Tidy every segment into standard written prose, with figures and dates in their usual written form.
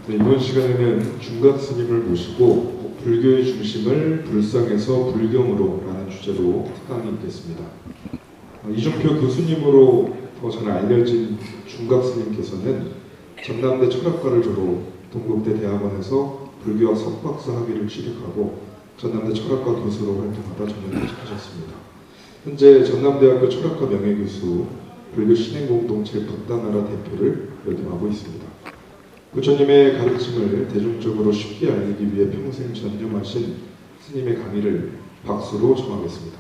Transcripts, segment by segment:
네, 이번 시간에는 중각 스님을 모시고 불교의 중심을 불상에서 불경으로 라는 주제로 특강이 있겠습니다. 이종표 교수님으로 더 잘 알려진 중각 스님께서는 전남대 철학과를 졸업, 동국대 대학원에서 불교학 석박사 학위를 취득하고 전남대 철학과 교수로 활동하다 전역하셨습니다. 현재 전남대학교 철학과 명예교수, 불교 신행공동체 북다나라 대표를 역임하고 있습니다. 부처님의 가르침을 대중적으로 쉽게 알리기 위해 평생 전념하신 스님의 강의를 박수로 청하겠습니다.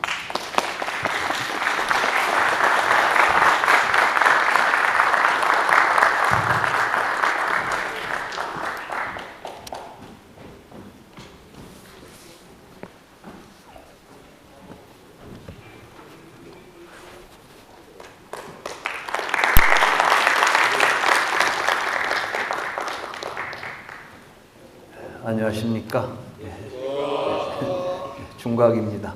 안녕하십니까. 중각입니다.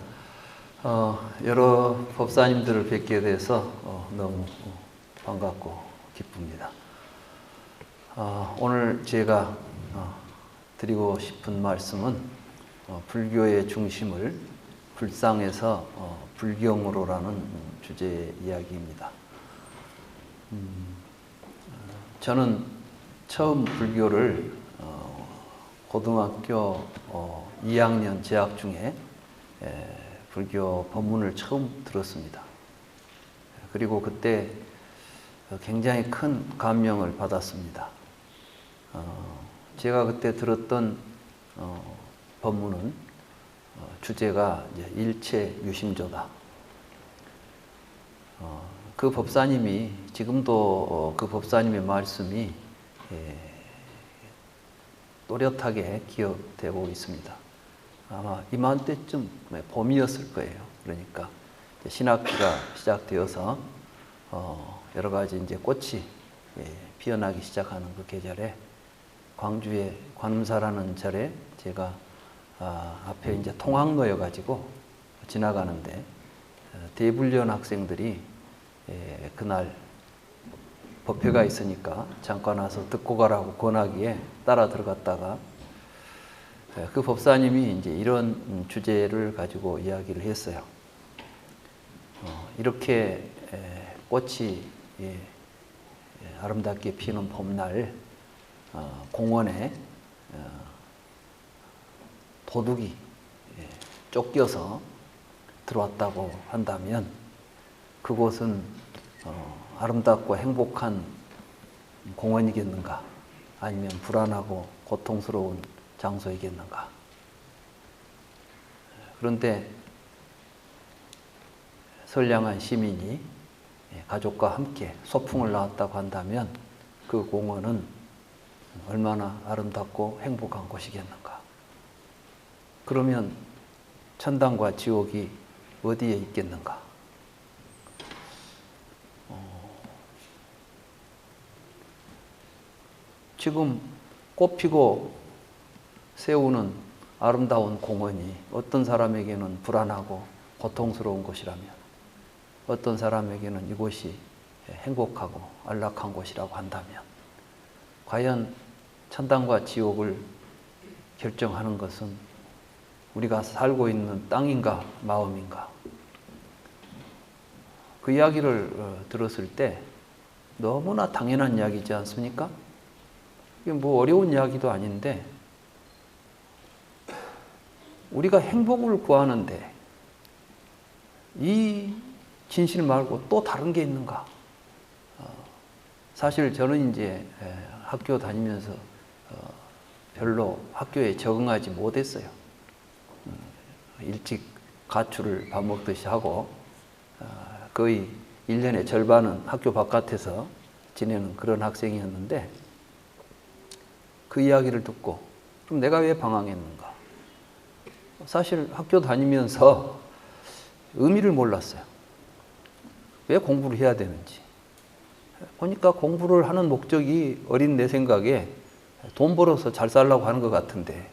여러 법사님들을 뵙게 돼서 너무 반갑고 기쁩니다. 오늘 제가 드리고 싶은 말씀은 불교의 중심을 불상에서 불경으로라는 주제의 이야기입니다. 저는 처음 불교를 고등학교 2학년 재학 중에 불교 법문을 처음 들었습니다. 그리고 그때 굉장히 큰 감명을 받았습니다. 제가 그때 들었던 법문은 주제가 이제 일체 유심조다. 그 법사님이 지금도 그 법사님의 말씀이 또렷하게 기억되고 있습니다. 아마 이맘때쯤 봄이었을 거예요. 그러니까 신학기가 시작되어서 여러 가지 이제 꽃이 피어나기 시작하는 그 계절에 광주의 관음사라는 절에 제가 앞에 이제 통학로여 가지고 지나가는데 대불련 학생들이 그날 법회가 있으니까 잠깐 와서 듣고 가라고 권하기에 따라 들어갔다가 그 법사님이 이제 이런 주제를 가지고 이야기를 했어요. 이렇게 꽃이 아름답게 피는 봄날 공원에 도둑이 쫓겨서 들어왔다고 한다면 그곳은 아름답고 행복한 공원이겠는가? 아니면 불안하고 고통스러운 장소이겠는가? 그런데 선량한 시민이 가족과 함께 소풍을 나왔다고 한다면 그 공원은 얼마나 아름답고 행복한 곳이겠는가? 그러면 천당과 지옥이 어디에 있겠는가? 지금 꽃피고 세우는 아름다운 공원이 어떤 사람에게는 불안하고 고통스러운 곳이라면 어떤 사람에게는 이곳이 행복하고 안락한 곳이라고 한다면 과연 천당과 지옥을 결정하는 것은 우리가 살고 있는 땅인가 마음인가? 그 이야기를 들었을 때 너무나 당연한 이야기지 않습니까? 이게 뭐 어려운 이야기도 아닌데 우리가 행복을 구하는데 이 진실 말고 또 다른 게 있는가? 사실 저는 이제 학교 다니면서 별로 학교에 적응하지 못했어요. 일찍 가출을 밥 먹듯이 하고 거의 1년의 절반은 학교 바깥에서 지내는 그런 학생이었는데 그 이야기를 듣고 그럼 내가 왜 방황했는가? 사실 학교 다니면서 의미를 몰랐어요. 왜 공부를 해야 되는지. 보니까 공부를 하는 목적이 어린 내 생각에 돈 벌어서 잘 살려고 하는 것 같은데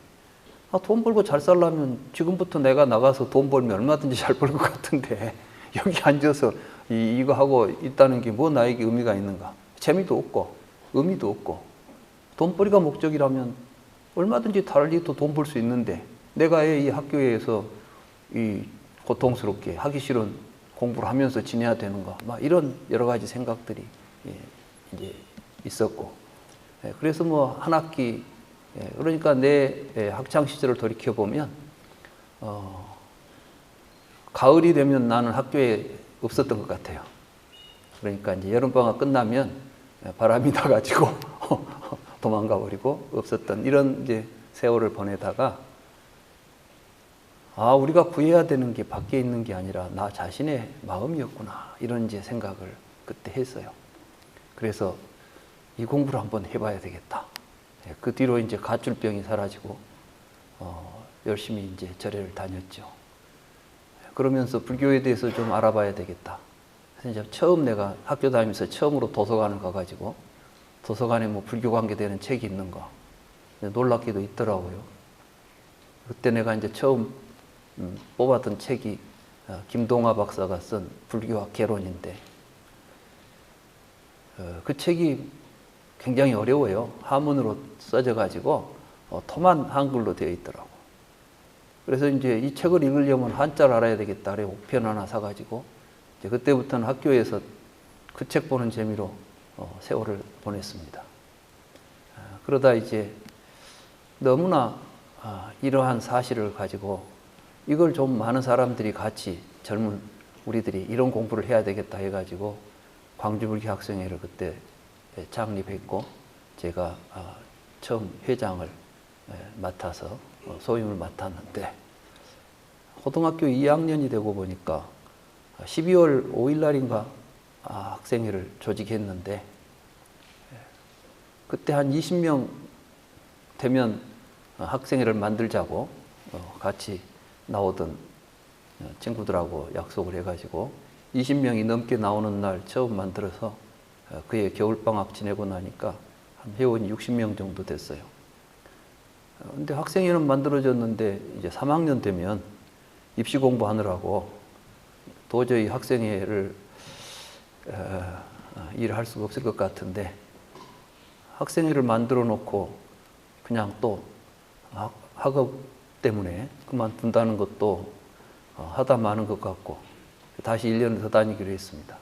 돈 벌고 잘 살려면 지금부터 내가 나가서 돈 벌면 얼마든지 잘 벌 것 같은데 여기 앉아서 이거 하고 있다는 게 뭐 나에게 의미가 있는가? 재미도 없고 의미도 없고 돈벌이가 목적이라면 얼마든지 달리도 돈 벌 수 있는데 내가 이 학교에서 이 고통스럽게 하기 싫은 공부를 하면서 지내야 되는가, 막 이런 여러 가지 생각들이 이제 있었고, 그래서 뭐 한 학기, 그러니까 내 학창 시절을 돌이켜 보면 가을이 되면 나는 학교에 없었던 것 같아요. 그러니까 이제 여름방학 끝나면 바람이 나가지고 도망가 버리고 없었던 이런 이제 세월을 보내다가, 아, 우리가 구해야 되는 게 밖에 있는 게 아니라 나 자신의 마음이었구나, 이런 이제 생각을 그때 했어요. 그래서 이 공부를 한번 해봐야 되겠다. 그 뒤로 이제 가출병이 사라지고 열심히 이제 절에를 다녔죠. 그러면서 불교에 대해서 좀 알아봐야 되겠다. 그래서 이제 처음 내가 학교 다니면서 처음으로 도서관을 가가지고 도서관에 뭐 불교 관계되는 책이 있는가 놀랍게도 있더라고요. 그때 내가 이제 처음 뽑았던 책이 김동화 박사가 쓴 불교학 개론인데, 그 책이 굉장히 어려워요. 한문으로 써져 가지고 토만 한글로 되어 있더라고. 그래서 이제 이 책을 읽으려면 한자를 알아야 되겠다. 그래 5편 하나 사가지고 이제 그때부터는 학교에서 그 책 보는 재미로 세월을 보냈습니다. 그러다 이제 너무나 이러한 사실을 가지고 이걸 좀 많은 사람들이 같이 젊은 우리들이 이런 공부를 해야 되겠다 해가지고 광주불교학생회를 그때 창립했고, 제가 처음 회장을 맡아서 소임을 맡았는데, 고등학교 2학년이 되고 보니까 12월 5일 날인가 학생회를 조직했는데, 그때 한 20명 되면 학생회를 만들자고 같이 나오던 친구들하고 약속을 해가지고 20명이 넘게 나오는 날 처음 만들어서 그해 겨울방학 지내고 나니까 한 회원이 60명 정도 됐어요. 근데 학생회는 만들어졌는데 이제 3학년 되면 입시 공부하느라고 도저히 학생회를 일할 수가 없을 것 같은데, 학생회를 만들어 놓고 그냥 또 학업 때문에 그만둔다는 것도 하다 마는 것 같고 다시 1년을 더 다니기로 했습니다.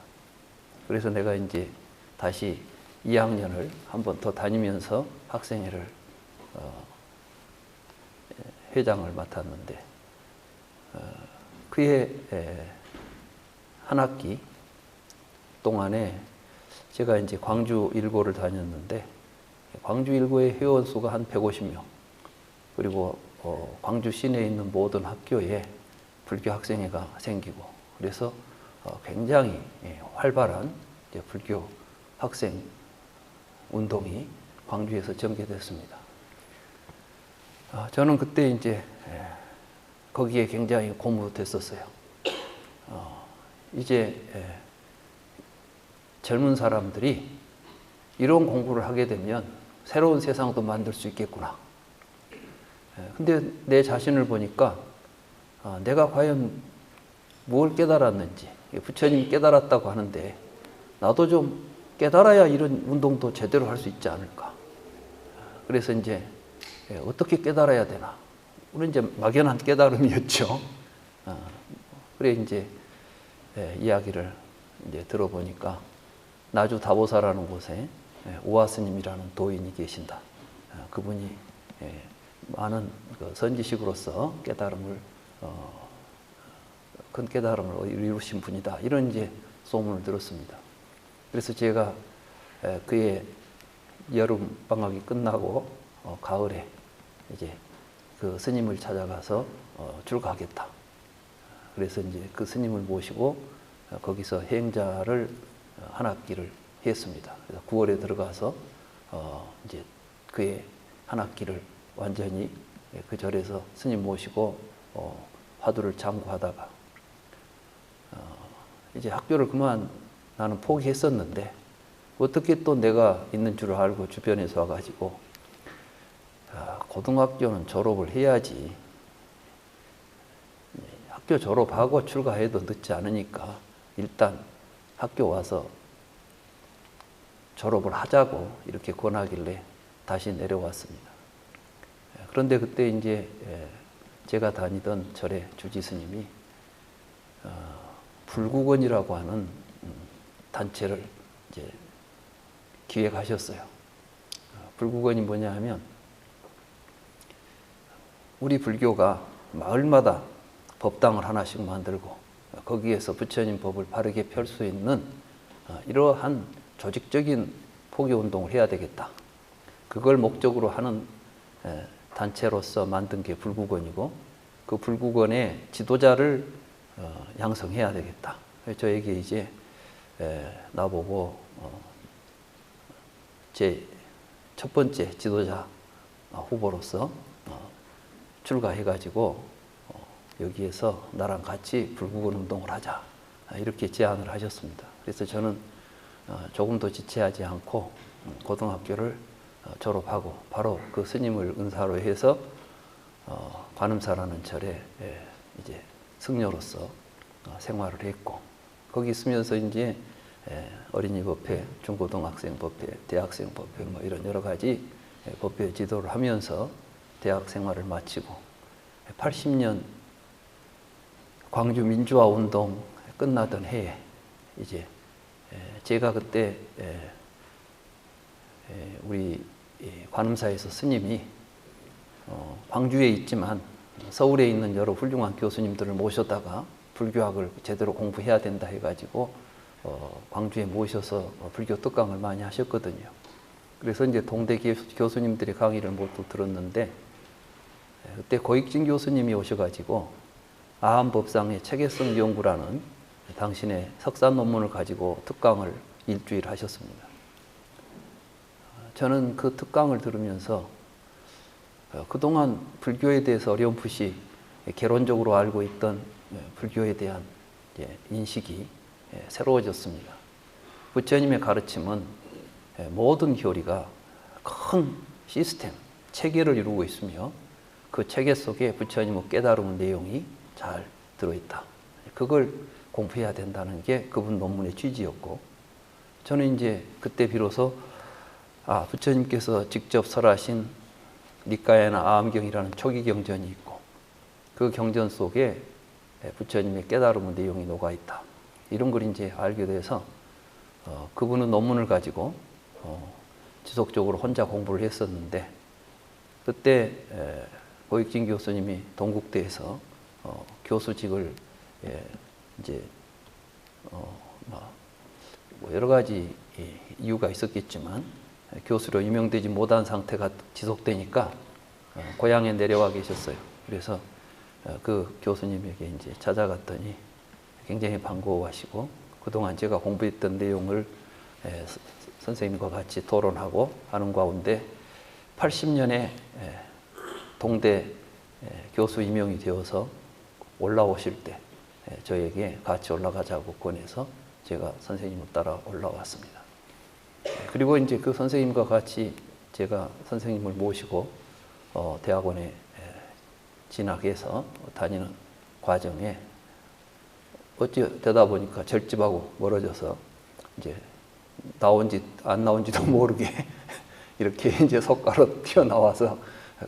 그래서 내가 이제 다시 2학년을 한 번 더 다니면서 학생회를 회장을 맡았는데, 그해 한 학기 동안에 제가 이제 광주 1고를 다녔는데, 광주 1고의 회원 수가 한 150명, 그리고 광주 시내에 있는 모든 학교에 불교 학생회가 생기고, 그래서 굉장히 활발한 불교 학생 운동이 광주에서 전개됐습니다. 저는 그때 이제 거기에 굉장히 고무됐었어요. 이제 젊은 사람들이 이런 공부를 하게 되면 새로운 세상도 만들 수 있겠구나. 근데 내 자신을 보니까 내가 과연 뭘 깨달았는지, 부처님이 깨달았다고 하는데 나도 좀 깨달아야 이런 운동도 제대로 할 수 있지 않을까. 그래서 이제 어떻게 깨달아야 되나. 우리 이제 막연한 깨달음이었죠. 그래 이제 이야기를 이제 들어보니까 나주 다보사라는 곳에 오화 스님이라는 도인이 계신다. 그분이 많은 선지식으로서 깨달음을 큰 깨달음을 이루신 분이다. 이런 이제 소문을 들었습니다. 그래서 제가 그의 여름 방학이 끝나고 가을에 이제 그 스님을 찾아가서 출가하겠다. 그래서 이제 그 스님을 모시고 거기서 행자를 한 학기를 했습니다. 그래서 9월에 들어가서 이제 그의 한 학기를 완전히 그 절에서 스님 모시고 화두를 참고하다가 이제 학교를 그만 나는 포기했었는데, 어떻게 또 내가 있는 줄 알고 주변에서 와가지고 고등학교는 졸업을 해야지, 학교 졸업하고 출가해도 늦지 않으니까 일단 학교 와서 졸업을 하자고 이렇게 권하길래 다시 내려왔습니다. 그런데 그때 이제 제가 다니던 절의 주지 스님이 불국원이라고 하는 단체를 이제 기획하셨어요. 불국원이 뭐냐 하면 우리 불교가 마을마다 법당을 하나씩 만들고 거기에서 부처님 법을 바르게 펼 수 있는 이러한 조직적인 포교운동을 해야 되겠다. 그걸 목적으로 하는 단체로서 만든 게 불국원이고 그 불국원의 지도자를 양성해야 되겠다. 저에게 이제 나보고 제 첫 번째 지도자 후보로서 출가해가지고 여기에서 나랑 같이 불국원 운동을 하자 이렇게 제안을 하셨습니다. 그래서 저는 조금도 지체하지 않고 고등학교를 졸업하고 바로 그 스님을 은사로 해서 관음사라는 절에 이제 승려로서 생활을 했고 거기 있으면서 이제 어린이 법회, 중고등학생 법회, 대학생 법회 뭐 이런 여러 가지 법회 지도를 하면서 대학 생활을 마치고 80년 광주 민주화 운동 끝나던 해에 이제 제가 그때 우리 관음사에서 스님이 광주에 있지만 서울에 있는 여러 훌륭한 교수님들을 모셔다가 불교학을 제대로 공부해야 된다 해가지고 광주에 모셔서 불교 특강을 많이 하셨거든요. 그래서 이제 동대 교수님들의 강의를 모두 들었는데 그때 고익진 교수님이 오셔가지고 아함법상의 체계성 연구라는 당신의 석사 논문을 가지고 특강을 일주일 하셨습니다. 저는 그 특강을 들으면서 그동안 불교에 대해서 어렴풋이 개론적으로 알고 있던 불교에 대한 인식이 새로워졌습니다. 부처님의 가르침은 모든 교리가 큰 시스템, 체계를 이루고 있으며 그 체계 속에 부처님의 깨달은 내용이 잘 들어있다. 그걸 공부해야 된다는 게 그분 논문의 취지였고 저는 이제 그때 비로소 부처님께서 직접 설하신 니까야나 아함경이라는 초기 경전이 있고 그 경전 속에 부처님의 깨달음의 내용이 녹아있다. 이런 걸 이제 알게 돼서 그분은 논문을 가지고 지속적으로 혼자 공부를 했었는데 그때 고익진 교수님이 동국대에서 교수직을 이제 뭐 여러 가지 이유가 있었겠지만 교수로 임명되지 못한 상태가 지속되니까 고향에 내려와 계셨어요. 그래서 그 교수님에게 이제 찾아갔더니 굉장히 반가워하시고 그동안 제가 공부했던 내용을 선생님과 같이 토론하고 하는 가운데 80년에 동대 교수 임용이 되어서 올라오실 때 저에게 같이 올라가자고 권해서 제가 선생님을 따라 올라왔습니다. 그리고 이제 그 선생님과 같이 제가 선생님을 모시고 대학원에 진학해서 다니는 과정에 어찌 되다 보니까 절집하고 멀어져서 이제 나온지 안 나온지도 모르게 이렇게 이제 석가로 튀어나와서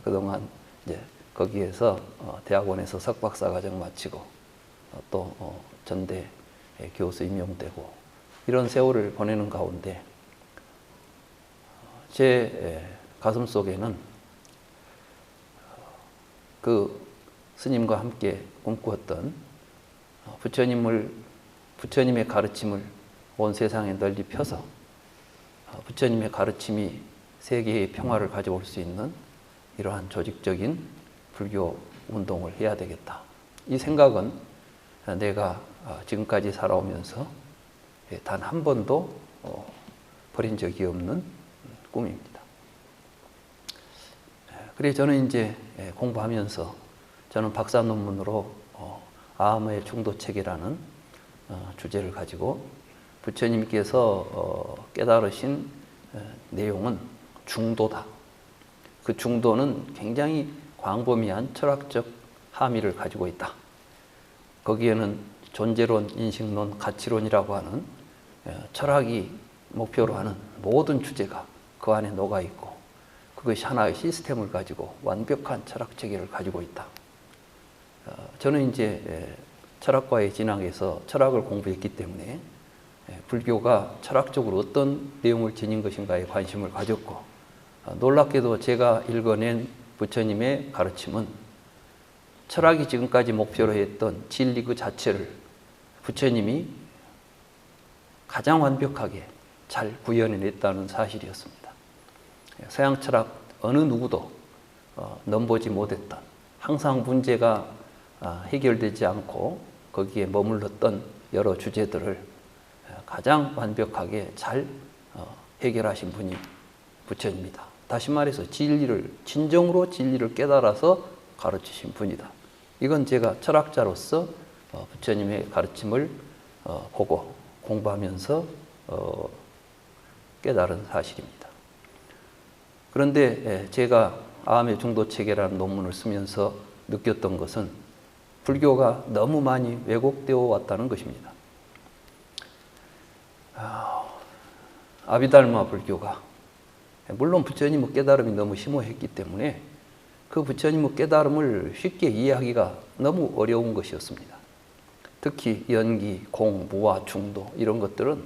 그동안 이제 거기에서 대학원에서 석박사 과정 마치고 또 전대 교수 임용되고 이런 세월을 보내는 가운데 제 가슴 속에는 그 스님과 함께 꿈꾸었던 부처님의 가르침을 온 세상에 널리 펴서 부처님의 가르침이 세계의 평화를 가져올 수 있는 이러한 조직적인 불교 운동을 해야 되겠다. 이 생각은 내가 지금까지 살아오면서 단 한 번도 버린 적이 없는 꿈입니다. 그래서 저는 이제 공부하면서 저는 박사 논문으로 아함의 중도체계라는 주제를 가지고 부처님께서 깨달으신 내용은 중도다. 그 중도는 굉장히 광범위한 철학적 함의를 가지고 있다. 거기에는 존재론, 인식론, 가치론이라고 하는 철학이 목표로 하는 모든 주제가 그 안에 녹아 있고 그것이 하나의 시스템을 가지고 완벽한 철학 체계를 가지고 있다. 저는 이제 철학과에 진학해서 철학을 공부했기 때문에 불교가 철학적으로 어떤 내용을 지닌 것인가에 관심을 가졌고, 놀랍게도 제가 읽어낸 부처님의 가르침은 철학이 지금까지 목표로 했던 진리 그 자체를 부처님이 가장 완벽하게 잘 구현해냈다는 사실이었습니다. 서양 철학 어느 누구도 넘보지 못했던, 항상 문제가 해결되지 않고 거기에 머물렀던 여러 주제들을 가장 완벽하게 잘 해결하신 분이 부처님이다. 다시 말해서 진정으로 진리를 깨달아서 가르치신 분이다. 이건 제가 철학자로서 부처님의 가르침을 보고 공부하면서 깨달은 사실입니다. 그런데 제가 아함의 중도 체계라는 논문을 쓰면서 느꼈던 것은 불교가 너무 많이 왜곡되어 왔다는 것입니다. 아비달마 불교가, 물론 부처님의 깨달음이 너무 심오했기 때문에 그 부처님의 깨달음을 쉽게 이해하기가 너무 어려운 것이었습니다. 특히 연기, 공, 무와 중도 이런 것들은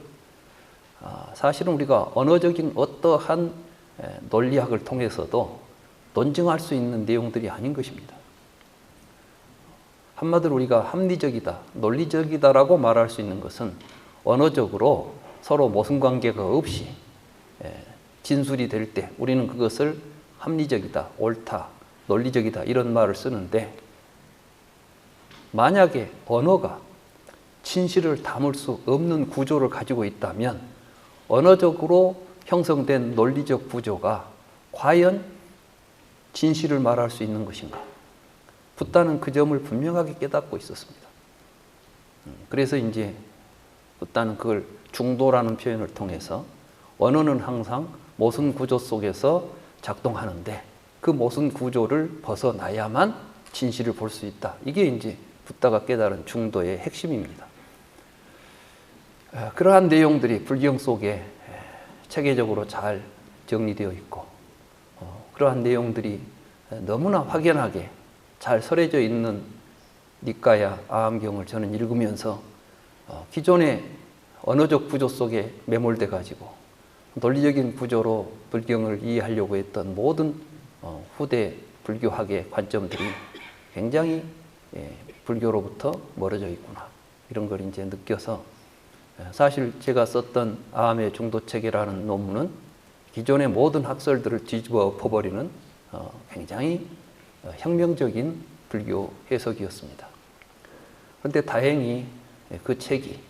사실은 우리가 언어적인 어떠한 논리학을 통해서도 논증할 수 있는 내용들이 아닌 것입니다. 한마디로 우리가 합리적이다, 논리적이다라고 말할 수 있는 것은 언어적으로 서로 모순관계가 없이 진술이 될 때 우리는 그것을 합리적이다, 옳다, 논리적이다 이런 말을 쓰는데, 만약에 언어가 진실을 담을 수 없는 구조를 가지고 있다면 언어적으로 형성된 논리적 구조가 과연 진실을 말할 수 있는 것인가? 붓다는 그 점을 분명하게 깨닫고 있었습니다. 그래서 이제 붓다는 그걸 중도라는 표현을 통해서 언어는 항상 모순 구조 속에서 작동하는데 그 모순 구조를 벗어나야만 진실을 볼 수 있다. 이게 이제 붓다가 깨달은 중도의 핵심입니다. 그러한 내용들이 불경 속에 체계적으로 잘 정리되어 있고, 그러한 내용들이 너무나 확연하게 잘 설해져 있는 니까야 아함경을 저는 읽으면서 기존의 언어적 구조 속에 매몰돼 가지고 논리적인 구조로 불경을 이해하려고 했던 모든 후대 불교학의 관점들이 굉장히 불교로부터 멀어져 있구나, 이런 걸 이제 느껴서, 사실 제가 썼던 아함의 중도체계라는 논문은 기존의 모든 학설들을 뒤집어 엎어버리는 굉장히 혁명적인 불교 해석이었습니다. 그런데 다행히 그 책이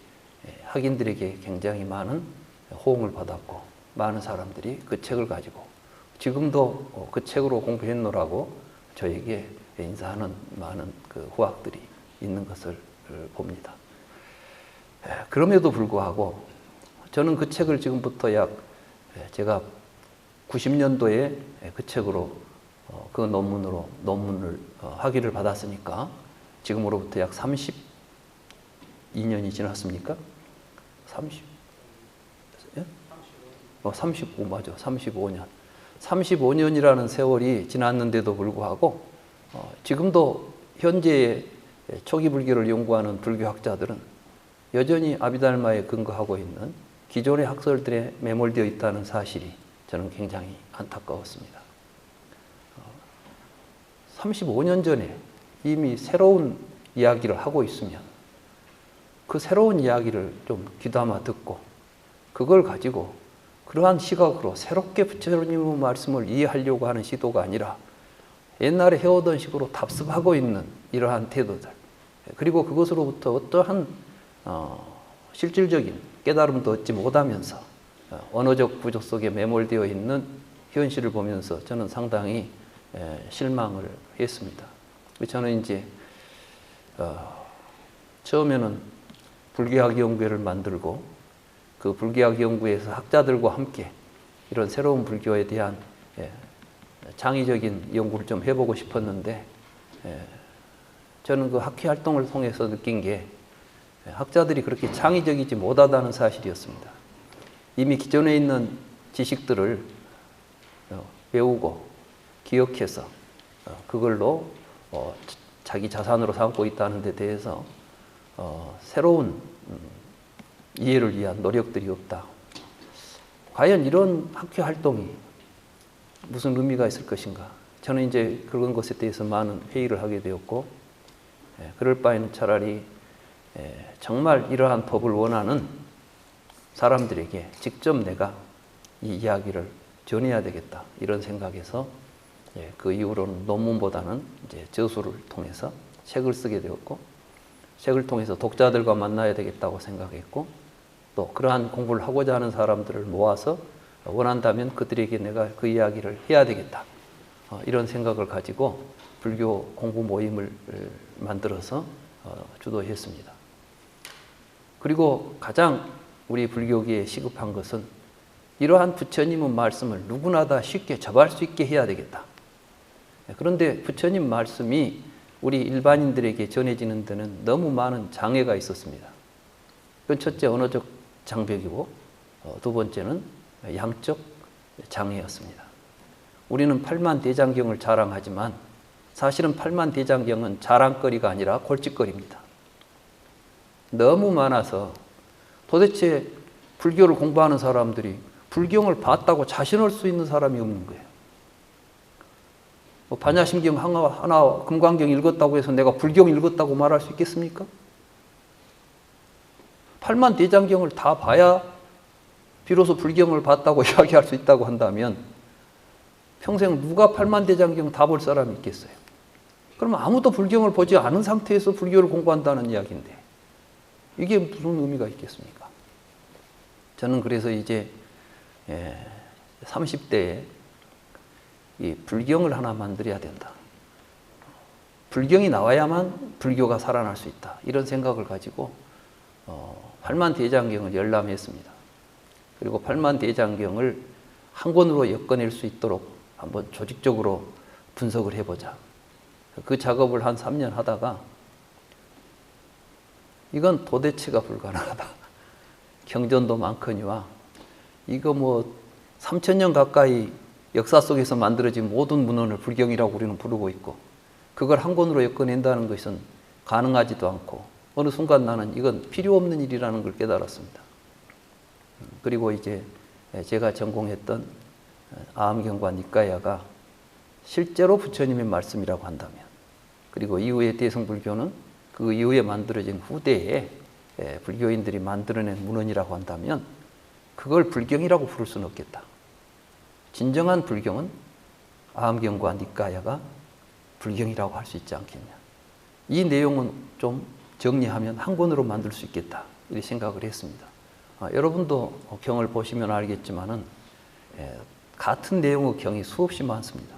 학인들에게 굉장히 많은 호응을 받았고, 많은 사람들이 그 책을 가지고 지금도 그 책으로 공부했노라고 저에게 인사하는 많은 그 후학들이 있는 것을 봅니다. 그럼에도 불구하고 저는 그 책을 지금부터 제가 90년도에 그 책으로 그 논문을 학위를 받았으니까 지금으로부터 약 32년이 지났습니까? 35년. 35년이라는 세월이 지났는데도 불구하고 지금도 현재의 초기 불교를 연구하는 불교학자들은 여전히 아비달마에 근거하고 있는 기존의 학설들에 매몰되어 있다는 사실이 저는 굉장히 안타까웠습니다. 35년 전에 이미 새로운 이야기를 하고 있으면 그 새로운 이야기를 좀 귀담아 듣고 그걸 가지고 그러한 시각으로 새롭게 부처님의 말씀을 이해하려고 하는 시도가 아니라 옛날에 해오던 식으로 답습하고 있는 이러한 태도들, 그리고 그것으로부터 어떠한 실질적인 깨달음도 얻지 못하면서 언어적 구조 속에 매몰되어 있는 현실을 보면서 저는 상당히 실망을 했습니다. 저는 이제 처음에는 불교학 연구회를 만들고 그 불교학 연구에서 학자들과 함께 이런 새로운 불교에 대한 창의적인 연구를 좀 해보고 싶었는데, 저는 그 학회 활동을 통해서 느낀 게 학자들이 그렇게 창의적이지 못하다는 사실이었습니다. 이미 기존에 있는 지식들을 배우고 기억해서 그걸로 자기 자산으로 삼고 있다는 데 대해서 새로운 이해를 위한 노력들이 없다. 과연 이런 학교 활동이 무슨 의미가 있을 것인가? 저는 이제 그런 것에 대해서 많은 회의를 하게 되었고, 그럴 바에는 차라리 정말 이러한 법을 원하는 사람들에게 직접 내가 이 이야기를 전해야 되겠다. 이런 생각에서 그 이후로는 논문보다는 이제 저술을 통해서 책을 쓰게 되었고, 책을 통해서 독자들과 만나야 되겠다고 생각했고, 또 그러한 공부를 하고자 하는 사람들을 모아서 원한다면 그들에게 내가 그 이야기를 해야 되겠다. 이런 생각을 가지고 불교 공부 모임을 만들어서 주도했습니다. 그리고 가장 우리 불교계에 시급한 것은 이러한 부처님의 말씀을 누구나 다 쉽게 접할 수 있게 해야 되겠다. 그런데 부처님 말씀이 우리 일반인들에게 전해지는 데는 너무 많은 장애가 있었습니다. 그건 첫째 언어적 장벽이고, 두 번째는 양적 장애였습니다. 우리는 팔만대장경을 자랑하지만 사실은 팔만대장경은 자랑거리가 아니라 골칫거리입니다. 너무 많아서 도대체 불교를 공부하는 사람들이 불경을 봤다고 자신할 수 있는 사람이 없는 거예요. 반야심경 하나, 금강경 읽었다고 해서 내가 불경 읽었다고 말할 수 있겠습니까? 팔만대장경을 다 봐야 비로소 불경을 봤다고 이야기할 수 있다고 한다면 평생 누가 팔만대장경 다 볼 사람이 있겠어요? 그러면 아무도 불경을 보지 않은 상태에서 불교를 공부한다는 이야기인데 이게 무슨 의미가 있겠습니까? 저는 그래서 이제 30대에 이 불경을 하나 만들어야 된다. 불경이 나와야만 불교가 살아날 수 있다. 이런 생각을 가지고 팔만대장경을 열람했습니다. 그리고 팔만대장경을 한 권으로 엮어낼 수 있도록 한번 조직적으로 분석을 해보자. 그 작업을 한 3년 하다가 이건 도대체가 불가능하다. 경전도 많거니와 이거 뭐 3000년 가까이 역사 속에서 만들어진 모든 문헌을 불경이라고 우리는 부르고 있고 그걸 한 권으로 엮어낸다는 것은 가능하지도 않고 어느 순간 나는 이건 필요 없는 일이라는 걸 깨달았습니다. 그리고 이제 제가 전공했던 아함경과 니까야가 실제로 부처님의 말씀이라고 한다면 그리고 이후에 대승불교는 그 이후에 만들어진 후대에 불교인들이 만들어낸 문헌이라고 한다면 그걸 불경이라고 부를 수는 없겠다. 진정한 불경은 아함경과 니까야가 불경이라고 할 수 있지 않겠냐. 이 내용은 좀 정리하면 한 권으로 만들 수 있겠다. 이렇게 생각을 했습니다. 여러분도 경을 보시면 알겠지만은 같은 내용의 경이 수없이 많습니다.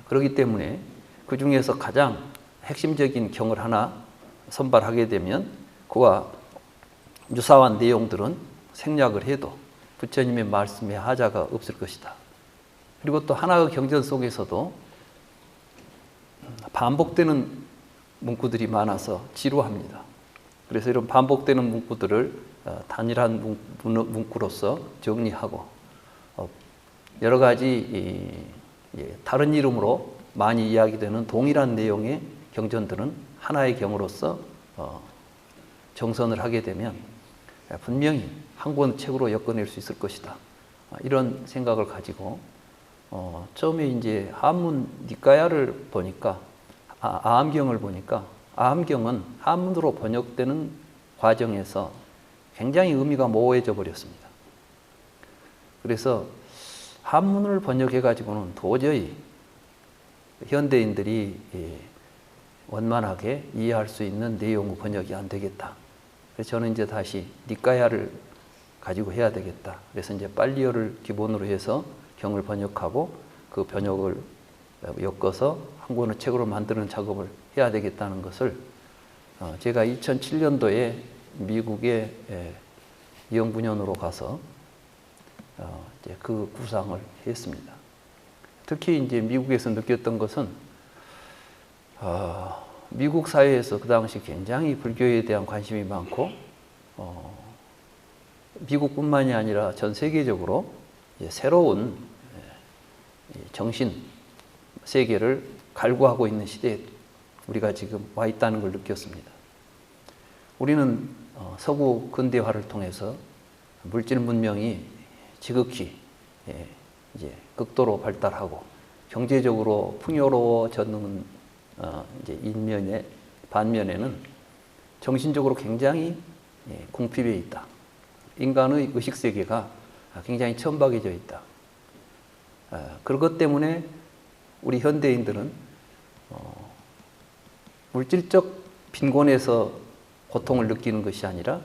그렇기 때문에 그 중에서 가장 핵심적인 경을 하나 선발하게 되면 그와 유사한 내용들은 생략을 해도 부처님의 말씀에 하자가 없을 것이다. 그리고 또 하나의 경전 속에서도 반복되는 문구들이 많아서 지루합니다. 그래서 이런 반복되는 문구들을 단일한 문구로서 정리하고 여러 가지 다른 이름으로 많이 이야기되는 동일한 내용의 경전들은 하나의 경으로서 정선을 하게 되면 분명히 한 권 책으로 엮어낼 수 있을 것이다. 이런 생각을 가지고 처음에 이제 한문 니까야를 보니까 아함경을 보니까 아함경은 한문으로 번역되는 과정에서 굉장히 의미가 모호해져 버렸습니다. 그래서 한문을 번역해 가지고는 도저히 현대인들이 원만하게 이해할 수 있는 내용의 번역이 안 되겠다. 그래서 저는 이제 다시 니까야를 가지고 해야 되겠다. 그래서 이제 빨리어를 기본으로 해서 경을 번역하고 그 번역을 엮어서 한 권의 책으로 만드는 작업을 해야 되겠다는 것을 제가 2007년도에 미국의 영분연으로 가서 이제 그 구상을 했습니다. 특히 이제 미국에서 느꼈던 것은 미국 사회에서 그 당시 굉장히 불교에 대한 관심이 많고 미국뿐만이 아니라 전 세계적으로 새로운 정신 세계를 갈구하고 있는 시대에 우리가 지금 와 있다는 걸 느꼈습니다. 우리는 서구 근대화를 통해서 물질 문명이 지극히 이제 극도로 발달하고 경제적으로 풍요로워졌는 이제 반면에는 정신적으로 굉장히 궁핍해 있다. 인간의 의식 세계가 굉장히 천박해져 있다. 그것 때문에 우리 현대인들은 물질적 빈곤에서 고통을 느끼는 것이 아니라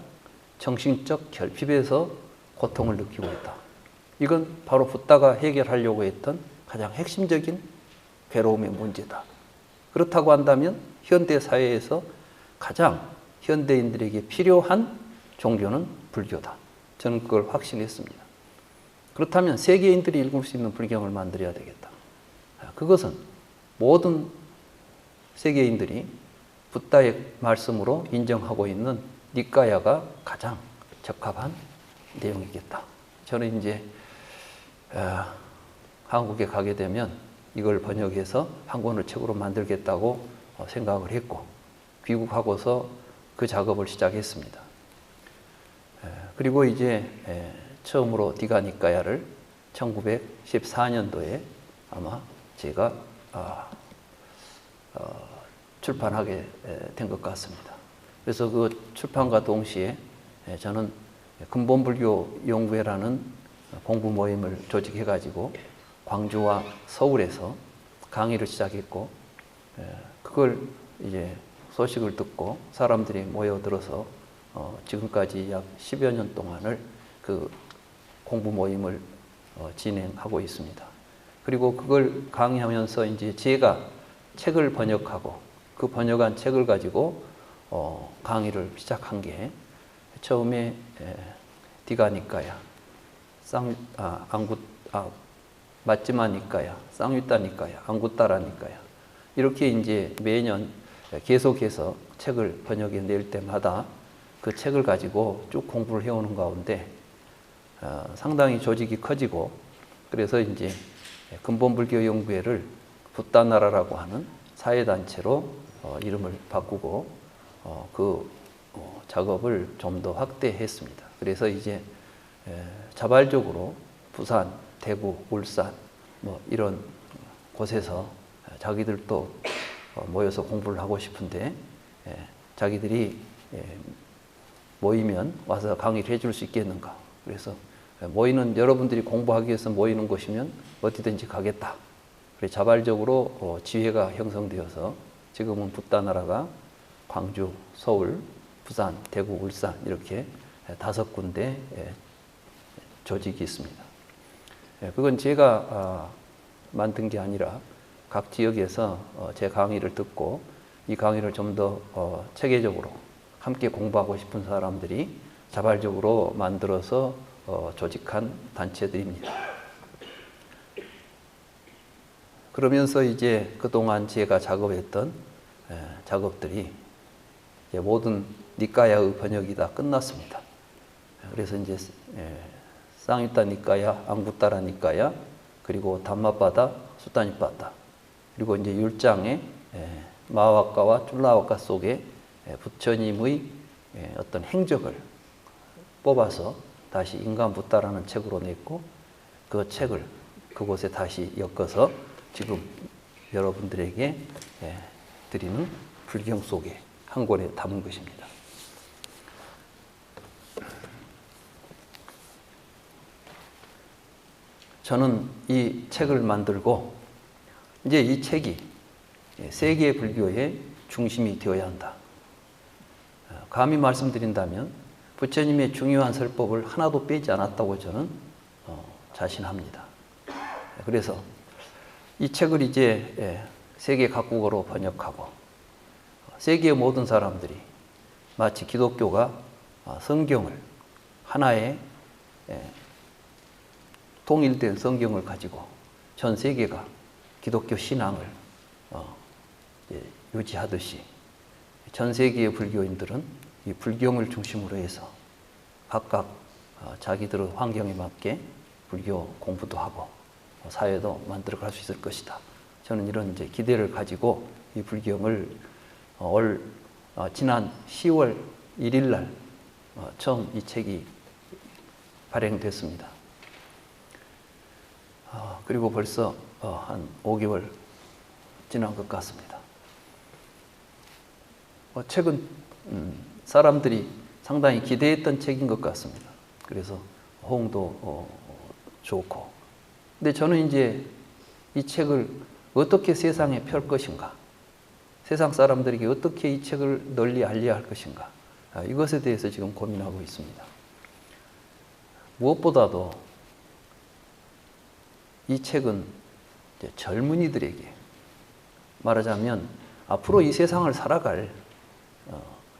정신적 결핍에서 고통을 느끼고 있다. 이건 바로 붓다가 해결하려고 했던 가장 핵심적인 괴로움의 문제다. 그렇다고 한다면 현대 사회에서 가장 현대인들에게 필요한 종교는 불교다. 저는 그걸 확신했습니다. 그렇다면 세계인들이 읽을 수 있는 불경을 만들어야 되겠다. 그것은 모든 세계인들이 붓다의 말씀으로 인정하고 있는 니까야가 가장 적합한 내용이겠다. 저는 이제 한국에 가게 되면 이걸 번역해서 한 권의 책으로 만들겠다고 생각을 했고 귀국하고서 그 작업을 시작했습니다. 그리고 이제 처음으로 디가니까야를 1914년도에 아마 제가 출판하게 된 것 같습니다. 그래서 그 출판과 동시에 저는 근본불교 연구회라는 공부 모임을 조직해가지고 광주와 서울에서 강의를 시작했고, 그걸 이제 소식을 듣고 사람들이 모여들어서 지금까지 약 10여 년 동안을 그 공부 모임을 진행하고 있습니다. 그리고 그걸 강의하면서 이제 제가 책을 번역하고 그 번역한 책을 가지고 강의를 시작한 게 처음에 디가니까야, 마찌마니까야, 쌍유따니까야, 앙구따라니까야 이렇게 이제 매년 계속해서 책을 번역해 낼 때마다 그 책을 가지고 쭉 공부를 해오는 가운데 상당히 조직이 커지고 그래서 이제 근본불교연구회를 붓다나라라고 하는 사회단체로 이름을 바꾸고 그 작업을 좀 더 확대했습니다. 그래서 이제 자발적으로 부산, 대구, 울산 뭐 이런 곳에서 자기들도 모여서 공부를 하고 싶은데 자기들이 모이면 와서 강의를 해줄 수 있겠는가. 그래서 모이는 여러분들이 공부하기 위해서 모이는 곳이면 어디든지 가겠다. 그래서 자발적으로 지회가 형성되어서 지금은 붓다나라가 광주, 서울, 부산, 대구, 울산 이렇게 5군데 조직이 있습니다. 그건 제가 만든 게 아니라 각 지역에서 제 강의를 듣고 이 강의를 좀 더 체계적으로 함께 공부하고 싶은 사람들이 자발적으로 만들어서 조직한 단체들입니다. 그러면서 이제 그동안 제가 작업했던 작업들이 이제 모든 니까야의 번역이 다 끝났습니다. 그래서 이제 쌍유따 니까야, 앙구따라 니까야, 그리고 담마바다, 수타니바다, 그리고 이제 율장의 마와카와 쫄라와카 속에 부처님의 어떤 행적을 뽑아서 다시 인간붓다라는 책으로 냈고 그 책을 그곳에 다시 엮어서 지금 여러분들에게 드리는 불경 속에 한 권에 담은 것입니다. 저는 이 책을 만들고 이제 이 책이 세계 불교의 중심이 되어야 한다. 감히 말씀드린다면 부처님의 중요한 설법을 하나도 빼지 않았다고 저는 자신합니다. 그래서 이 책을 이제 세계 각국어로 번역하고 세계의 모든 사람들이 마치 기독교가 성경을 하나의 통일된 성경을 가지고 전 세계가 기독교 신앙을 유지하듯이 전 세계의 불교인들은 이 불경을 중심으로 해서 각각 자기들의 환경에 맞게 불교 공부도 하고 사회도 만들어 갈 수 있을 것이다. 저는 이런 이제 기대를 가지고 이 불경을 지난 10월 1일 날 처음 이 책이 발행됐습니다. 그리고 벌써 한 5개월 지난 것 같습니다. 책은 사람들이 상당히 기대했던 책인 것 같습니다. 그래서 호응도 좋고. 근데 저는 이제 이 책을 어떻게 세상에 펼 것인가, 세상 사람들에게 어떻게 이 책을 널리 알려야 할 것인가, 이것에 대해서 지금 고민하고 있습니다. 무엇보다도 이 책은 이제 젊은이들에게, 말하자면 앞으로 이 세상을 살아갈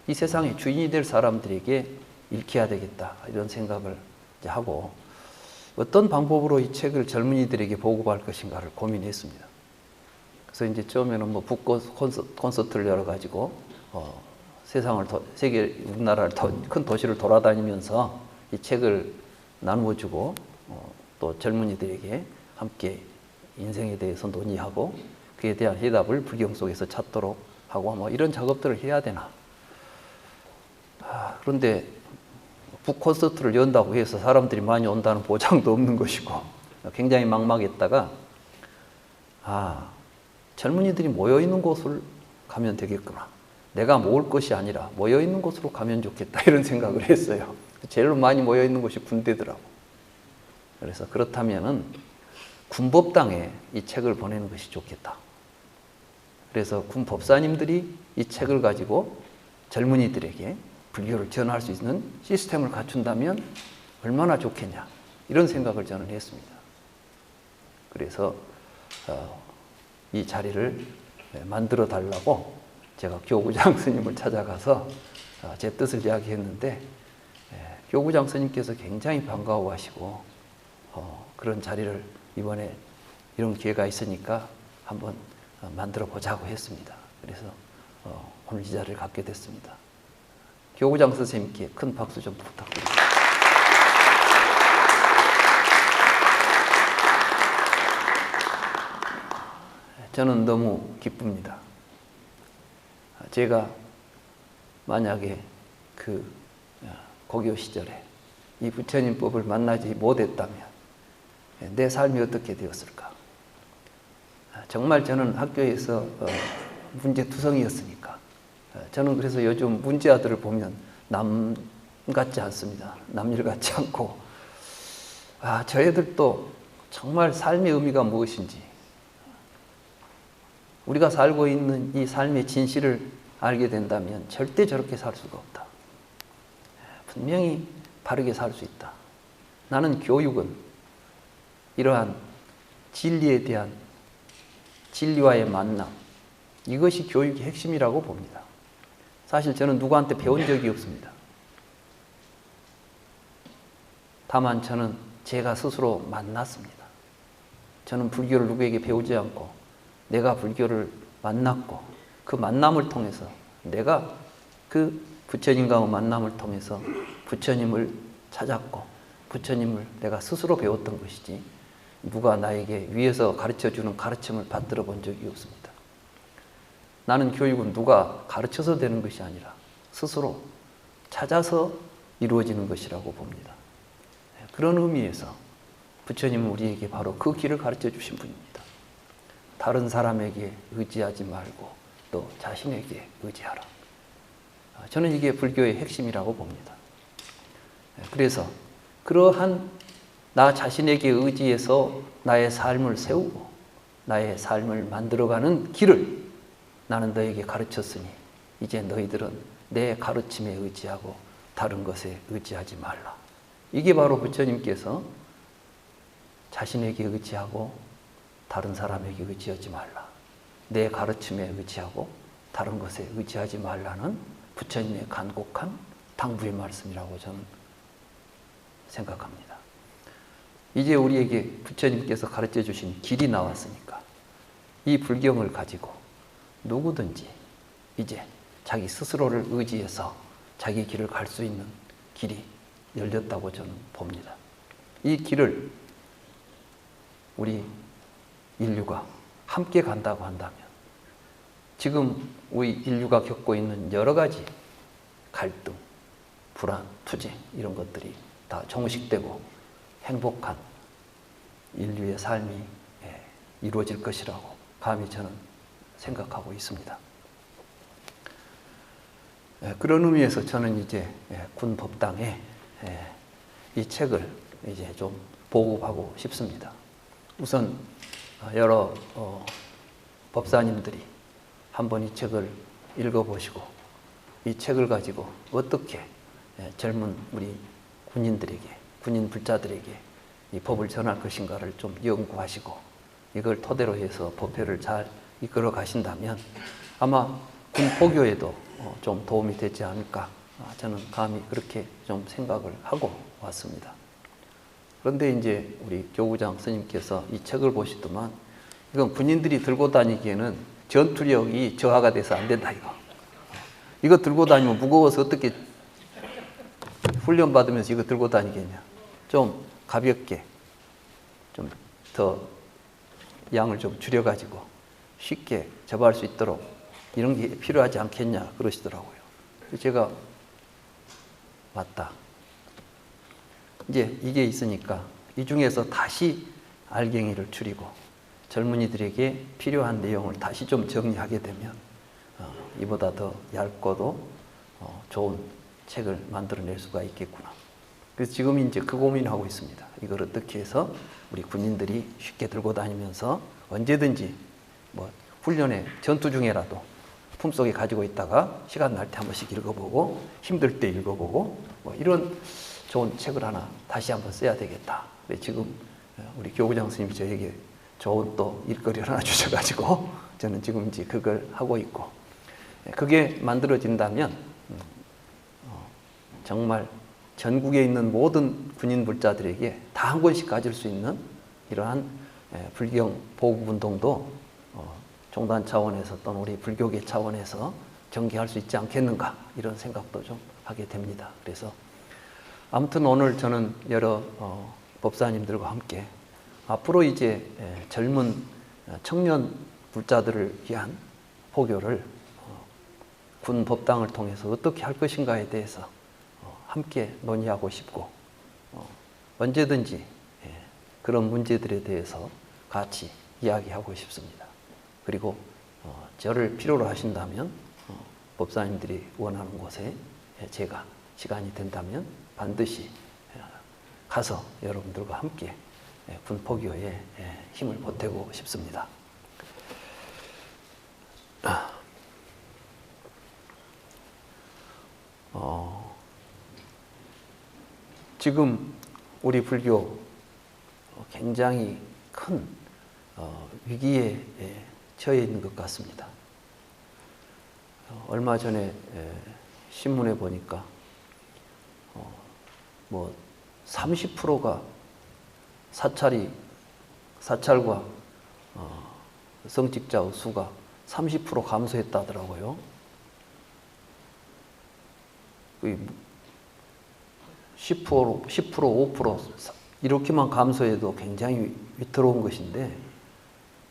이 세상의 주인이 될 사람들에게 읽혀야 되겠다, 이런 생각을 이제 하고 어떤 방법으로 이 책을 젊은이들에게 보급할 것인가를 고민했습니다. 그래서 이제 처음에는 뭐 북 콘서트를 열어가지고 세상을 세계 우리나라를 큰 도시를 돌아다니면서 이 책을 나누어주고 또 젊은이들에게 함께 인생에 대해서 논의하고 그에 대한 해답을 불경 속에서 찾도록 하고 뭐 이런 작업들을 해야 되나. 그런데 북 콘서트를 연다고 해서 사람들이 많이 온다는 보장도 없는 것이고 굉장히 막막했다가 젊은이들이 모여있는 곳을 가면 되겠구나. 내가 모을 것이 아니라 모여있는 곳으로 가면 좋겠다, 이런 생각을 했어요. 제일 많이 모여있는 곳이 군대더라고. 그래서 그렇다면은 군법당에 이 책을 보내는 것이 좋겠다. 그래서 군 법사님들이 이 책을 가지고 젊은이들에게 불교를 전할 수 있는 시스템을 갖춘다면 얼마나 좋겠냐, 이런 생각을 저는 했습니다. 그래서 이 자리를 만들어 달라고 제가 교구장 스님을 찾아가서 제 뜻을 이야기했는데 교구장 스님께서 굉장히 반가워하시고 그런 자리를 이번에 이런 기회가 있으니까 한번 만들어 보자고 했습니다. 그래서 오늘 이 자리를 갖게 됐습니다. 교구장 선생님께 큰 박수 좀 부탁드립니다. 저는 너무 기쁩니다. 제가 만약에 그 고교 시절에 이 부처님 법을 만나지 못했다면 내 삶이 어떻게 되었을까? 정말 저는 학교에서 문제투성이였으니까. 저는 그래서 요즘 문제아들을 보면 남 같지 않습니다. 남일 같지 않고, 저 애들도 정말 삶의 의미가 무엇인지, 우리가 살고 있는 이 삶의 진실을 알게 된다면 절대 저렇게 살 수가 없다. 분명히 바르게 살 수 있다. 나는 교육은 이러한 진리에 대한 진리와의 만남, 이것이 교육의 핵심이라고 봅니다. 사실 저는 누구한테 배운 적이 없습니다. 다만 저는 제가 스스로 만났습니다. 저는 불교를 누구에게 배우지 않고 내가 불교를 만났고 그 만남을 통해서 내가 그 부처님과의 만남을 통해서 부처님을 찾았고 부처님을 내가 스스로 배웠던 것이지 누가 나에게 위에서 가르쳐주는 가르침을 받들어 본 적이 없습니다. 나는 교육은 누가 가르쳐서 되는 것이 아니라 스스로 찾아서 이루어지는 것이라고 봅니다. 그런 의미에서 부처님은 우리에게 바로 그 길을 가르쳐 주신 분입니다. 다른 사람에게 의지하지 말고 또 자신에게 의지하라. 저는 이게 불교의 핵심이라고 봅니다. 그래서 그러한 나 자신에게 의지해서 나의 삶을 세우고 나의 삶을 만들어가는 길을 나는 너에게 가르쳤으니 이제 너희들은 내 가르침에 의지하고 다른 것에 의지하지 말라. 이게 바로 부처님께서 자신에게 의지하고 다른 사람에게 의지하지 말라. 내 가르침에 의지하고 다른 것에 의지하지 말라는 부처님의 간곡한 당부의 말씀이라고 저는 생각합니다. 이제 우리에게 부처님께서 가르쳐 주신 길이 나왔으니까 이 불경을 가지고 누구든지 이제 자기 스스로를 의지해서 자기 길을 갈 수 있는 길이 열렸다고 저는 봅니다. 이 길을 우리 인류가 함께 간다고 한다면 지금 우리 인류가 겪고 있는 여러 가지 갈등, 불안, 투쟁 이런 것들이 다 종식되고 행복한 인류의 삶이 이루어질 것이라고 감히 저는 생각하고 있습니다. 그런 의미에서 저는 이제 군 법당에 이 책을 이제 좀 보급하고 싶습니다. 우선 여러 법사님들이 한번 이 책을 읽어보시고 이 책을 가지고 어떻게 젊은 우리 군인들에게, 군인 불자들에게 이 법을 전할 것인가를 좀 연구하시고 이걸 토대로 해서 법회를 잘 이끌어 가신다면 아마 군 포교에도 좀 도움이 되지 않을까 저는 감히 그렇게 좀 생각을 하고 왔습니다. 그런데 이제 우리 교구장 스님께서 이 책을 보시더만 이건 군인들이 들고 다니기에는 전투력이 저하가 돼서 안 된다 이거 들고 다니면 무거워서 어떻게 훈련 받으면서 이거 들고 다니겠냐. 좀 가볍게 좀 더 양을 좀 줄여가지고 쉽게 접할 수 있도록 이런 게 필요하지 않겠냐 그러시더라고요. 제가 맞다. 이제 이게 있으니까 이 중에서 다시 알갱이를 줄이고 젊은이들에게 필요한 내용을 다시 좀 정리하게 되면 이보다 더 얇고도 좋은 책을 만들어낼 수가 있겠구나. 그래서 지금 이제 그 고민하고 있습니다. 이걸 어떻게 해서 우리 군인들이 쉽게 들고 다니면서 언제든지 뭐 훈련에 전투 중에라도 품속에 가지고 있다가 시간 날 때 한 번씩 읽어보고 힘들 때 읽어보고 뭐 이런 좋은 책을 하나 다시 한번 써야 되겠다. 지금 우리 교구장 스님이 저에게 좋은 또 일거리를 하나 주셔가지고 저는 지금 이제 그걸 하고 있고 그게 만들어진다면 정말 전국에 있는 모든 군인 불자들에게 다 한 권씩 가질 수 있는 이러한 불경 보급 운동도 종단 차원에서 또는 우리 불교계 차원에서 전개할 수 있지 않겠는가 이런 생각도 좀 하게 됩니다. 그래서 아무튼 오늘 저는 여러 법사님들과 함께 앞으로 이제 젊은 청년 불자들을 위한 포교를 군 법당을 통해서 어떻게 할 것인가에 대해서 함께 논의하고 싶고 언제든지 그런 문제들에 대해서 같이 이야기하고 싶습니다. 그리고 저를 필요로 하신다면 법사님들이 원하는 곳에 제가 시간이 된다면 반드시 가서 여러분들과 함께 군포교에 힘을 보태고 싶습니다. 지금 우리 불교 굉장히 큰 위기에 처해 있는 것 같습니다. 얼마 전에 신문에 보니까 뭐 30%가 사찰과 성직자의 수가 30% 감소했다더라고요. 10%, 5% 이렇게만 감소해도 굉장히 위태로운 것인데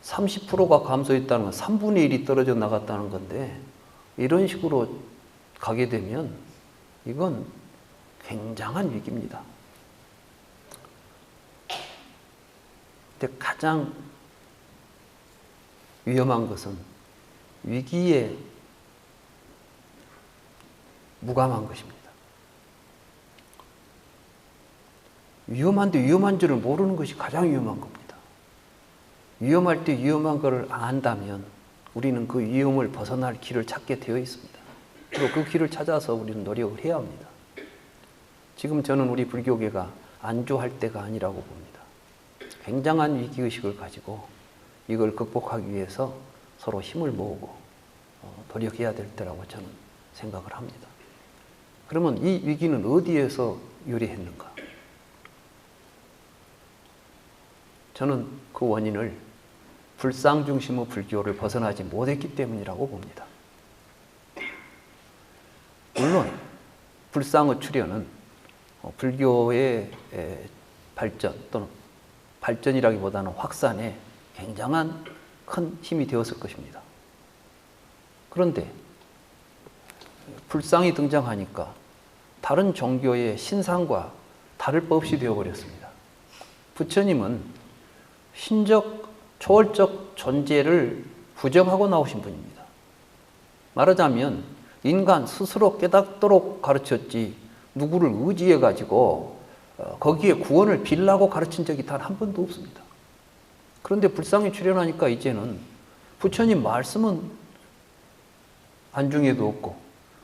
30%가 감소했다는 건 3분의 1이 떨어져 나갔다는 건데 이런 식으로 가게 되면 이건 굉장한 위기입니다. 근데 가장 위험한 것은 위기에 무감한 것입니다. 위험한데 위험한 줄을 모르는 것이 가장 위험한 겁니다. 위험할 때 위험한 것을 안다면 우리는 그 위험을 벗어날 길을 찾게 되어 있습니다. 그리고 그 길을 찾아서 우리는 노력을 해야 합니다. 지금 저는 우리 불교계가 안주할 때가 아니라고 봅니다. 굉장한 위기의식을 가지고 이걸 극복하기 위해서 서로 힘을 모으고 노력해야 될 때라고 저는 생각을 합니다. 그러면 이 위기는 어디에서 유래했는가? 저는 그 원인을 불상 중심의 불교를 벗어나지 못했기 때문이라고 봅니다. 물론 불상의 출현은 불교의 발전 또는 발전이라기보다는 확산에 굉장한 큰 힘이 되었을 것입니다. 그런데 불상이 등장하니까 다른 종교의 신상과 다를 바 없이 되어버렸습니다. 부처님은 신적, 초월적 존재를 부정하고 나오신 분입니다. 말하자면 인간 스스로 깨닫도록 가르쳤지 누구를 의지해 가지고 거기에 구원을 빌라고 가르친 적이 단 한 번도 없습니다. 그런데 불상이 출현하니까 이제는 부처님 말씀은 안중에도 없고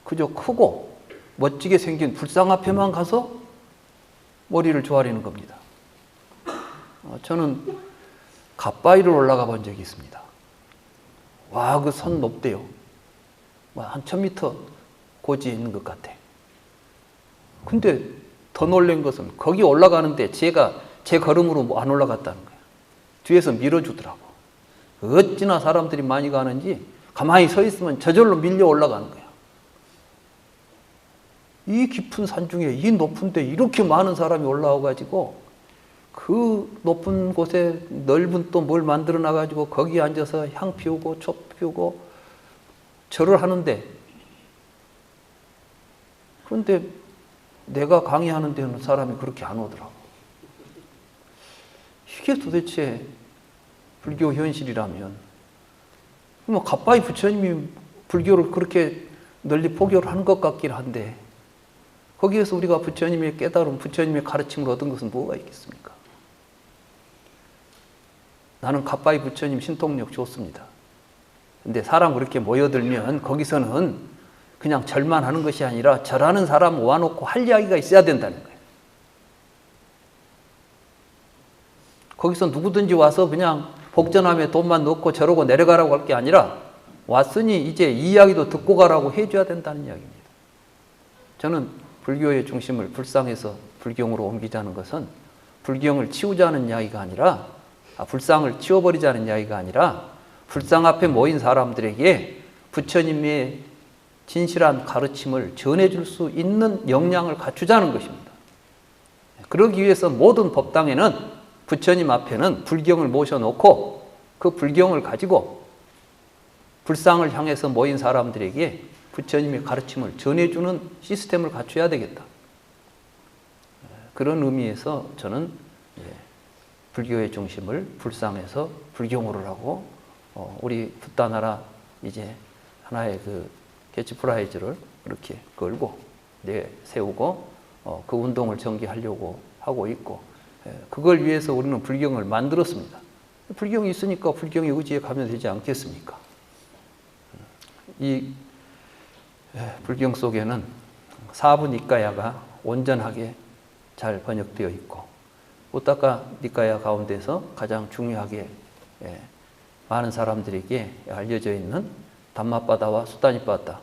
그저 크고 멋지게 생긴 불상 앞에만 가서 머리를 조아리는 겁니다. 저는 갓바위를 올라가 본 적이 있습니다. 와, 그 선 높대요. 한 1000m 고지에 있는 것 같아. 근데 더 놀란 것은 거기 올라가는데 제가 제 걸음으로 안 올라갔다는 거예요. 뒤에서 밀어주더라고. 어찌나 사람들이 많이 가는지 가만히 서 있으면 저절로 밀려 올라가는 거야. 이 깊은 산 중에 이 높은 데 이렇게 많은 사람이 올라와가지고 그 높은 곳에 넓은 또 뭘 만들어 놔가지고 거기 앉아서 향 피우고 촛 피우고 절을 하는데, 그런데 내가 강의하는 데는 사람이 그렇게 안 오더라고. 이게 도대체 불교 현실이라면, 뭐 갓바위 부처님이 불교를 그렇게 널리 포교를 한 것 같긴 한데 거기에서 우리가 부처님의 깨달음, 부처님의 가르침을 얻은 것은 뭐가 있겠습니까? 나는 갓바위 부처님 신통력 좋습니다. 근데 사람 그렇게 모여들면 거기서는 그냥 절만 하는 것이 아니라 절하는 사람 모아놓고 할 이야기가 있어야 된다는 거예요. 거기서 누구든지 와서 그냥 복전함에 돈만 넣고 저러고 내려가라고 할 게 아니라 왔으니 이제 이 이야기도 듣고 가라고 해줘야 된다는 이야기입니다. 저는 불교의 중심을 불상에서 불경으로 옮기자는 것은 불경을 치우자는 이야기가 아니라, 불상을 치워버리자는 이야기가 아니라 불상 앞에 모인 사람들에게 부처님의 진실한 가르침을 전해줄 수 있는 역량을 갖추자는 것입니다. 그러기 위해서 모든 법당에는 부처님 앞에는 불경을 모셔놓고 그 불경을 가지고 불상을 향해서 모인 사람들에게 부처님의 가르침을 전해주는 시스템을 갖춰야 되겠다. 그런 의미에서 저는 불교의 중심을 불상에서 불경으로 하고 우리 붓다나라 이제 하나의 그 캐치프라이즈를 그렇게 걸고 세우고 그 운동을 전개하려고 하고 있고, 그걸 위해서 우리는 불경을 만들었습니다. 불경이 있으니까 불경의 의지에 가면 되지 않겠습니까? 이 불경 속에는 사부 니까야가 온전하게 잘 번역되어 있고, 우타카 니까야 가운데서 가장 중요하게 많은 사람들에게 알려져 있는 담마빠다와 수다니빠다.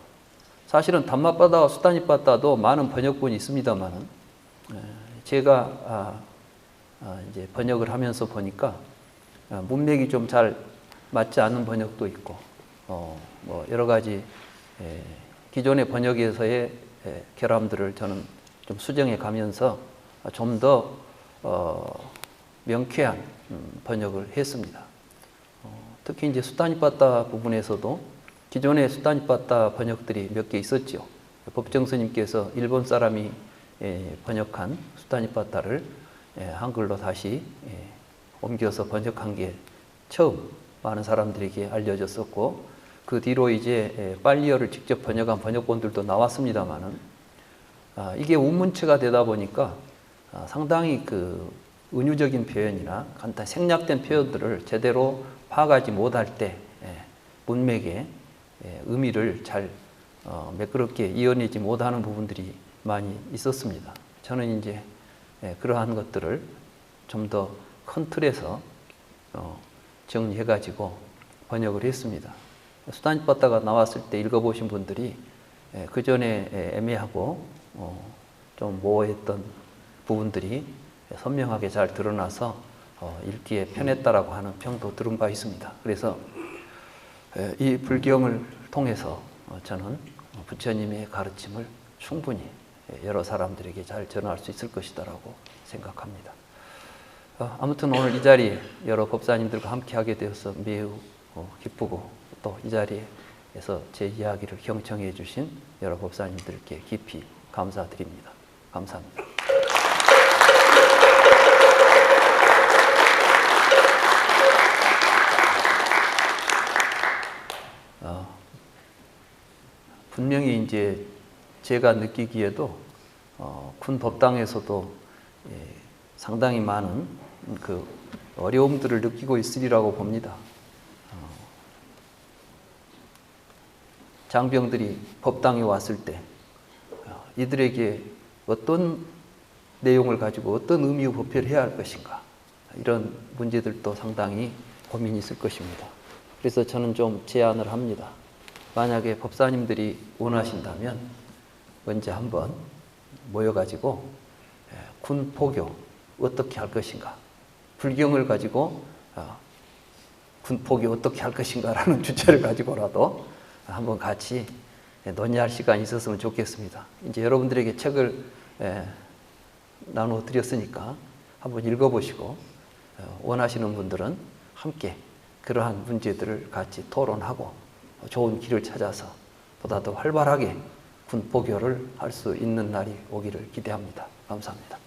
사실은 담마빠다와 수다니빠다도 많은 번역본이 있습니다만은 제가 이제 번역을 하면서 보니까 문맥이 좀 잘 맞지 않는 번역도 있고, 뭐 여러 가지 기존의 번역에서의 결함들을 저는 좀 수정해 가면서 좀 더 명쾌한 번역을 했습니다. 특히 이제 수다니빠따 부분에서도 기존의 수다니빠따 번역들이 몇 개 있었죠. 법정 스님께서 일본 사람이 번역한 수다니빠따를 한글로 다시 옮겨서 번역한 게 처음 많은 사람들에게 알려졌었고, 그 뒤로 이제 빨리어를 직접 번역한 번역본들도 나왔습니다만은 이게 운문체가 되다 보니까 상당히 그 은유적인 표현이나 간단히 생략된 표현들을 제대로 파악하지 못할 때 문맥의 의미를 잘 매끄럽게 이어내지 못하는 부분들이 많이 있었습니다. 저는 이제 그러한 것들을 좀 더 큰 틀에서 정리해가지고 번역을 했습니다. 수다니빠따가 나왔을 때 읽어보신 분들이 그 전에 애매하고 좀 모호했던 부분들이 선명하게 잘 드러나서 읽기에 편했다라고 하는 평도 들은 바 있습니다. 그래서 이 불경을 통해서 저는 부처님의 가르침을 충분히 여러 사람들에게 잘 전할 수 있을 것이다라고 생각합니다. 아무튼 오늘 이 자리에 여러 법사님들과 함께 하게 되어서 매우 기쁘고 또 이 자리에서 제 이야기를 경청해 주신 여러 법사님들께 깊이 감사드립니다. 감사합니다. 분명히 이제 제가 느끼기에도 군 법당에서도 상당히 많은 그 어려움들을 느끼고 있으리라고 봅니다. 장병들이 법당에 왔을 때 이들에게 어떤 내용을 가지고 어떤 의미 부여를 해야 할 것인가, 이런 문제들도 상당히 고민이 있을 것입니다. 그래서 저는 좀 제안을 합니다. 만약에 법사님들이 원하신다면 언제 한번 모여가지고 군 포교 어떻게 할 것인가, 불경을 가지고 군 포교 어떻게 할 것인가라는 주제를 가지고라도 한번 같이 논의할 시간이 있었으면 좋겠습니다. 이제 여러분들에게 책을 나누어 드렸으니까 한번 읽어보시고 원하시는 분들은 함께 그러한 문제들을 같이 토론하고 좋은 길을 찾아서 보다 더 활발하게 군 포교를 할 수 있는 날이 오기를 기대합니다. 감사합니다.